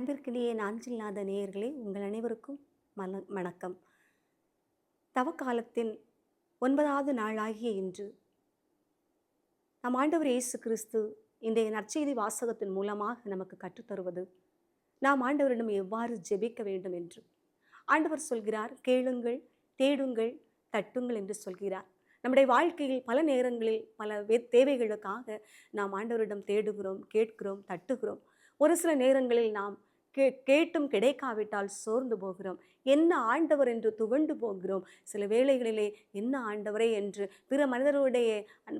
அன்பிற்கினிய நாஞ்சில்லாத நேயர்களே, உங்கள் அனைவருக்கும் வணக்கம். தவக்காலத்தின் 9வது நாளாகிய இன்று நம் ஆண்டவர் இயேசு கிறிஸ்து இன்றைய நற்செய்தி வாசகத்தின் மூலமாக நமக்கு கற்றுத்தருவது, நாம் ஆண்டவரிடம் எவ்வாறு ஜெபிக்க வேண்டும் என்று. ஆண்டவர் சொல்கிறார், கேளுங்கள், தேடுங்கள், தட்டுங்கள் என்று சொல்கிறார். நம்முடைய வாழ்க்கையில் பல நேரங்களில் பல தேவைகளுக்காக நாம் ஆண்டவரிடம் தேடுகிறோம், கேட்கிறோம், தட்டுகிறோம். ஒரு சில நேரங்களில் நாம் கேட்டும் கிடைக்காவிட்டால் சோர்ந்து போகிறோம். என்ன ஆண்டவர் என்று துவண்டு போகிறோம். சில வேளைகளிலே என்ன ஆண்டவரே என்று பிற மனிதருடைய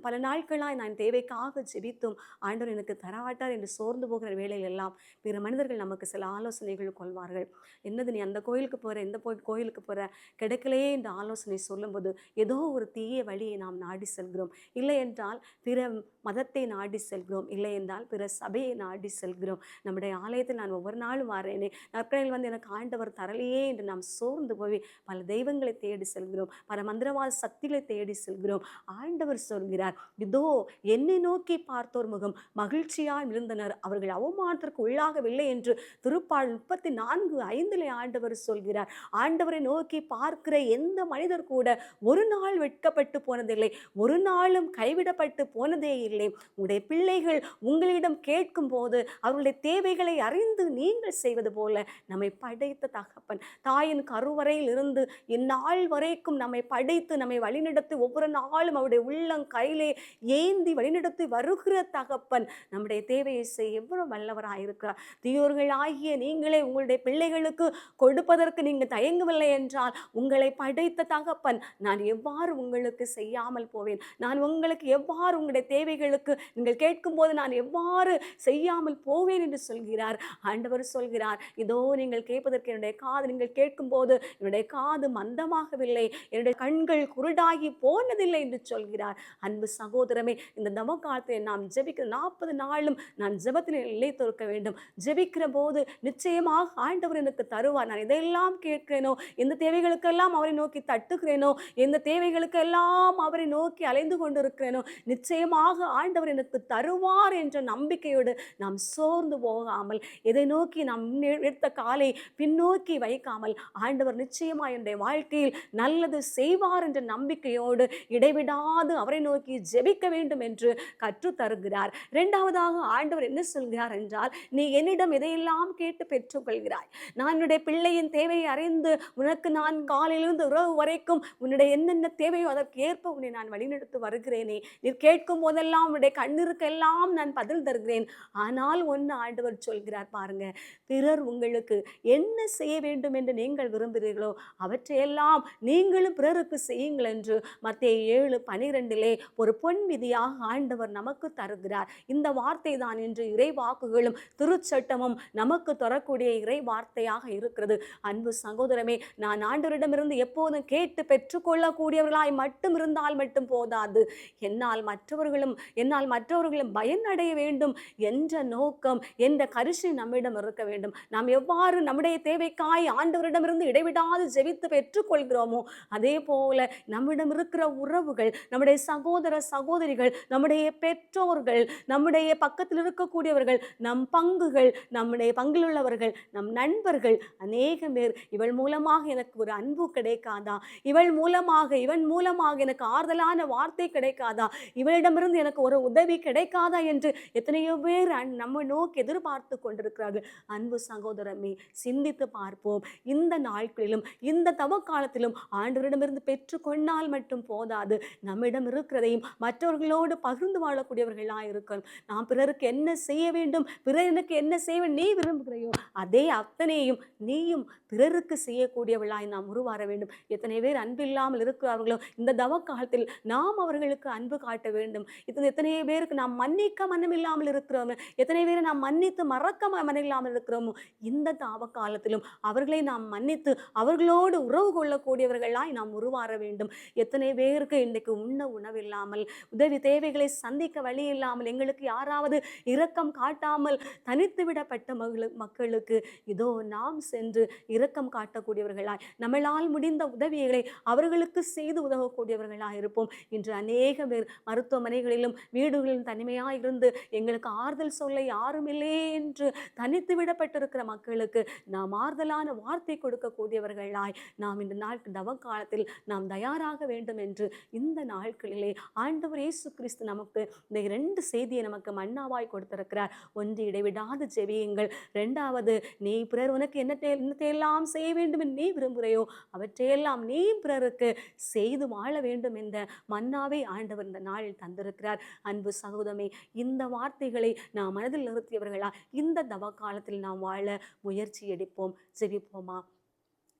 பல நாட்களாய் நான் தேவைக்காக ஜெபித்தும் ஆண்டவர் எனக்கு தரவாட்டார் என்று சோர்ந்து போகிற வேளையில் எல்லாம் பிற மனிதர்கள் நமக்கு சில ஆலோசனைகள் கொள்வார்கள். என்னது நீ அந்த கோயிலுக்கு போகிற, இந்த கோயிலுக்கு போகிற, கிடைக்கலையே என்ற ஆலோசனை சொல்லும்போது ஏதோ ஒரு தீய வழியை நாம் நாடி செல்கிறோம். இல்லை என்றால் பிற மதத்தை நாடி செல்கிறோம். இல்லை என்றால் பிற சபையை நாடி செல்கிறோம். நம்முடைய ஆலயத்தில் நான் ஒவ்வொரு நாளும் வரேனே, நற்கரையில் எனக்கு ஆண்டவர் தரலையே என்று நாம் சோர்ந்து போய் பல தெய்வங்களை தேடி செல்கிறோம், பல மந்திரவாத சக்திகளை தேடி செல்கிறோம். ஆண்டவர் சொல்கிறார், இதோ என்னை நோக்கி பார்த்தோர் முகம் மகிழ்ச்சியாய் இருந்தனர், அவர்கள் அவமானத்திற்கு உள்ளாகவில்லை என்று திருப்பாடல் 34:5 ஆண்டவர் சொல்கிறார். ஆண்டவரை நோக்கி பார்க்கிற எந்த மனிதர் கூட ஒரு நாள் வெட்கப்பட்டு போனதில்லை, ஒரு நாளும் கைவிடப்பட்டு போனதே இல்லை. உங்களுடைய பிள்ளைகள் உங்களிடம் கேட்கும் போது அவர்களுடைய தேவைகளை அறிந்து நீங்கள் செய்வது போல நம்மை படைத்த தகப்பன், தாயின் கருவறையில் இருந்து இந்நாள் வரைக்கும் நம்மை படைத்து நம்மை வழிநடத்தி ஒவ்வொரு நாளும் அவருடைய உள்ளம் கையிலே ஏந்தி வழிநடத்தி வருகிற தகப்பன் நம்முடைய தேவையை செய்ய எவ்வளவு வல்லவராயிருக்கிறார். தீயோர்கள் ஆகிய நீங்களே உங்களுடைய பிள்ளைகளுக்கு கொடுப்பதற்கு நீங்கள் தயங்கவில்லை என்றால் உங்களை படைத்த தகப்பன் நான் எவ்வாறு உங்களுக்கு செய்யாமல் போவேன்? நான் உங்களுக்கு எவ்வாறு உங்களுடைய தேவைகளுக்கு நீங்கள் கேட்கும் போது நான் எவ்வாறு செய்யாமல் போவேன் என்று சொல்கிறார். ஆண்டவர் சொல்கிறார், இதோ நீங்கள் கேட்பதற்கு என்னுடைய காது, நீங்கள் கேட்கும் போது என்னுடைய காது மந்தமாகவில்லை, என்னுடைய கண்கள் குருடாகி போனதில்லை என்று சொல்கிறார். அன்பு சகோதரமே, இந்த தவக்காலத்தை நாம் ஜெபிக்கிற 40 நாளும் நான் ஜெபத்தில் நிலைத்திருக்க வேண்டும். ஜெபிக்கிற போது நிச்சயமாக ஆண்டவர் எனக்கு தருவார். நான் எதையெல்லாம் கேட்கிறேனோ, எந்த தேவைகளுக்கெல்லாம் அவரை நோக்கி தட்டுகிறேனோ, எந்த தேவைகளுக்கெல்லாம் அவரை நோக்கி அலைந்து கொண்டிருக்கிறேனோ, நிச்சயமாக ஆண்டவர் எனக்கு தருவார் என்ற நம்பிக்கையோடு நாம் சோர்ந்து போகாமல், எதை நோக்கி நாம் எடுத்த காலை பின்னோக்கி வைக்காமல், ஆண்டவர் நிச்சயமாக என்னுடைய வாழ்க்கையில் நல்லது செய்வார் என்ற நம்பிக்கையோடு இடைவிடாது அவரை நோக்கி ஜெபிக்க வேண்டும் என்று கற்றுத் தருகிறார். இரண்டாவதாக ஆண்டவர் என்ன சொல்கிறார் என்றால், நீ என்னிடம் எதையெல்லாம் கேட்டு பெற்றுக்கொள்கிறாய், நான் என்னுடைய பிள்ளையின் தேவையை அறிந்து உனக்கு நான் காலையிலிருந்து உறவு வரைக்கும் உன்னுடைய என்னென்ன தேவையோ அதற்கு ஏற்ப உன்னை நான் வழிநடத்தி வருகிறேனே. நீ கேட்கும் போதெல்லாம் உன்னுடைய கண்ணிற்கெல்லாம் நான் பதில் தருகிறேன். ஆனால் ஒன்று ஆண்டவர் சொல்கிறார் பாருங்க, பிறர் உங்களுக்கு என்ன செய்ய வேண்டும் என்று நீங்கள் விரும்புகிறீர்களோ அவற்றையெல்லாம் நீங்களும் பிறருக்கு செய்யுங்கள் என்று மத்தேயு 7:12 ஒரு பொன் விதியாக ஆண்டவர் நமக்கு தருகிறார். இந்த வார்த்தை தான் இன்று இறைவாக்குகளும் திருச்சட்டமும் நமக்கு தரக்கூடிய இறை வார்த்தையாக இருக்கிறது. அன்பு சகோதரமே, நான் ஆண்டவரிடமிருந்து எப்போதும் கேட்டு பெற்றுக்கொள்ளக்கூடியவர்களாய் மட்டும் இருந்தால் மட்டும் போதாது, என்னால் மற்றவர்களும் பயனடைய வேண்டும் என்ற நோக்கம், என்ற கரிசனை நம்மிடம் இருக்க வேண்டும். நாம் எவ்வாறு நம்முடைய தேவைக்காய் ஆண்டவரிடமிருந்து இடைவிடாது ஜெபித்து பெற்றுக்கொள்கிறோமோ அதே போல நம்மிடம் இருக்கிற உறவுகள், நம்முடைய சகோதர சகோதரிகள், நம்முடைய பெற்றோர்கள், நம்முடைய பக்கத்தில் இருக்கக்கூடியவர்கள், நம் பங்குகள், நம்முடைய பங்கில் உள்ளவர்கள், நம் நண்பர்கள், அநேகம் பேர் இவள் மூலமாக எனக்கு ஒரு அன்பு கிடைக்காதா, இவன் மூலமாக எனக்கு ஆறுதலான வார்த்தை கிடைக்காதா, இவளிடமிருந்து எனக்கு ஒரு உதவி கிடைக்காதா என்று எத்தனையோ பேர் நம்ம நோக்கி எதிர்பார்த்து கொண்டிருக்கிறார்கள். அன்பு சகோதரமே, சிந்தித்து பார்ப்போம். இந்த நாட்களிலும் இந்த தவக்காலத்திலும் ஆண்டவரிடமிருந்து பெற்றுக்கொண்டால் மட்டும் போதாது, நம்மிடம் இருக்கிறதையும் மற்றவர்களோடு பகிர்ந்து வாழக்கூடியவர்களாக இருக்கணும். நாம் பிறருக்கு என்ன செய்ய வேண்டும், பிறர் எனக்கு என்ன செய்ய நீ விரும்புகிறையோ அதே அத்தனையும் நீயும் பிறருக்கு செய்யக்கூடியவர்களாய் நாம் உருவாற வேண்டும். எத்தனை பேர் அன்பில்லாமல் இருக்கிறார்களோ இந்த தவக்காலத்தில் நாம் அவர்களுக்கு அன்பு காட்ட வேண்டும். எத்தனை பேருக்கு நாம் மன்னிக்க மனமில்லாமல் இருக்கிறோம், எத்தனை பேரை நாம் மன்னித்து மறக்க மனமில்லாமல் இருக்கிறோமோ இந்த தவக்காலத்திலும் அவர்களை நாம் மன்னித்து அவர்களோடு உறவு கொள்ளக்கூடியவர்களாய் நாம் உருவாற வேண்டும். எத்தனை பேருக்கு இன்றைக்கு உண்ண உணவில்லாமல், உதவி தேவைகளை சந்திக்க வழி இல்லாமல், எங்களுக்கு யாராவது இரக்கம் காட்டாமல் தனித்து விடப்பட்ட மக்களுக்கு இதோ நாம் சென்று இரக்கம் காட்டக்கூடியவர்களாய், நம்மளால் முடிந்த உதவிகளை அவர்களுக்கு செய்து உதவக்கூடியவர்களாய் இருப்போம். இன்று அநேக பேர் மருத்துவமனைகளிலும் வீடுகளிலும் தனிமையாக இருந்து எங்களுக்கு ஆறுதல் சொல்ல யாரும் இல்லையே என்று தனித்து விடப்பட்டிருக்கிற மக்களுக்கு நாம் ஆறுதலான வார்த்தை கொடுக்கக்கூடியவர்களாய் நாம் இந்த நாள் தவ காலத்தில் நாம் தயாராக வேண்டும் என்று இந்த நாட்களிலே ஆண்டவர் இயேசு கிறிஸ்து நமக்கு இந்த 2 செய்தியை நமக்கு மன்னாவாய் கொடுத்திருக்கிறார். ஒன்று, இடைவிடாது ஜெபியுங்கள். 2வது, நீ பிறர் உனக்கு என்னத்தையெல்லாம் செய்ய வேண்டும் என்று நீ விரும்புகிறாயோ அவற்றையெல்லாம் நீ பிறருக்கு செய்து வாழ வேண்டும் என்ற மன்னாவை ஆண்டவர் இந்த நாளில் தந்திருக்கிறார். அன்பு சகோதரமே, இந்த வார்த்தைகளை நாம் மனதில் நிறுத்தியவர்களா இந்த தவ காலத்தில் நாம் வாழ முயற்சி எடுப்போம். ஜெபிப்போமா?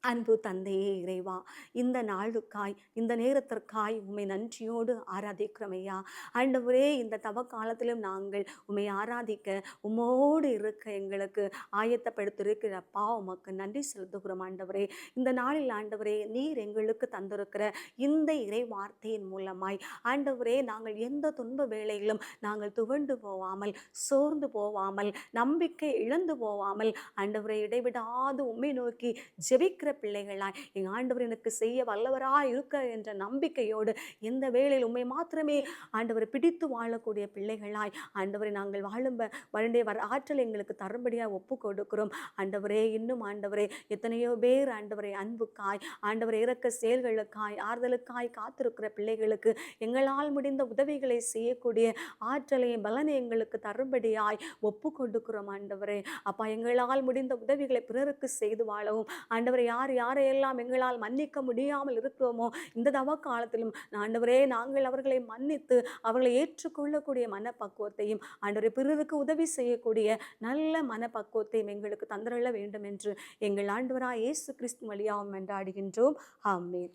அன்பு தந்தையே இறைவா, இந்த நாளுக்காய் இந்த நேரத்திற்காய் உம்மை நன்றியோடு ஆராதிக்கிறோம் ஐயா. ஆண்டவரே, இந்த தவ காலத்திலும் நாங்கள் உம்மை ஆராதிக்க உம்மோடு இருக்க எங்களுக்கு ஆயத்தப்படுத்திருக்கிறப்பா, உமக்கு நன்றி செலுத்துகிறோம் ஆண்டவரே. இந்த நாளில் ஆண்டவரே, நீர் எங்களுக்கு தந்திருக்கிற இந்த இறை வார்த்தையின் மூலமாய் ஆண்டவரே, நாங்கள் எந்த துன்ப வேளையிலும் நாங்கள் துவண்டு போவாமல், சோர்ந்து போவாமல், நம்பிக்கை இழந்து போவாமல் ஆண்டவரை இடைவிடாது உம்மை நோக்கி ஜெபிக்கிற பிள்ளைகளாய் என் ஆண்டவர் எனக்கு செய்ய வல்லவராய் இருக்க என்ற நம்பிக்கையோடு எந்த வேளையில் உம்மை மாத்திரமே ஆண்டவரை பிடித்து வாழக்கூடிய பிள்ளைகளாய் ஆண்டவரை நாங்கள் வாழும் வருடைய ஆற்றல் எங்களுக்கு தரும்படியாக ஒப்பு கொடுக்கிறோம் ஆண்டவரே. இன்னும் ஆண்டவரே, எத்தனையோ பேர் ஆண்டவரை அன்புக்காய், ஆண்டவரை இறக்க செயல்களுக்காய், ஆறுதலுக்காய் காத்திருக்கிற பிள்ளைகளுக்கு எங்களால் முடிந்த உதவிகளை செய்யக்கூடிய ஆற்றலையும் பலனை எங்களுக்கு தரும்படியாய் ஒப்பு கொடுக்கிறோம் ஆண்டவரே. அப்பா, எங்களால் முடிந்த உதவிகளை பிறருக்கு செய்து வாழவும் ஆண்டவரை யாரையெல்லாம் எங்களால் மன்னிக்க முடியாமல் இருக்கிறோமோ இந்த தவ காலத்திலும் ஆண்டவரே, நாங்கள் அவர்களை மன்னித்து அவர்களை ஏற்றுக்கொள்ளக்கூடிய மனப்பக்குவத்தையும் ஆண்டவரை பிறருக்கு உதவி செய்யக்கூடிய நல்ல மனப்பக்குவத்தையும் எங்களுக்கு தந்திரள்ள வேண்டும் என்று எங்கள் ஆண்டவராய் இயேசு கிறிஸ்து வழியாகவும் என்றாடுகின்றோம். ஆமென்.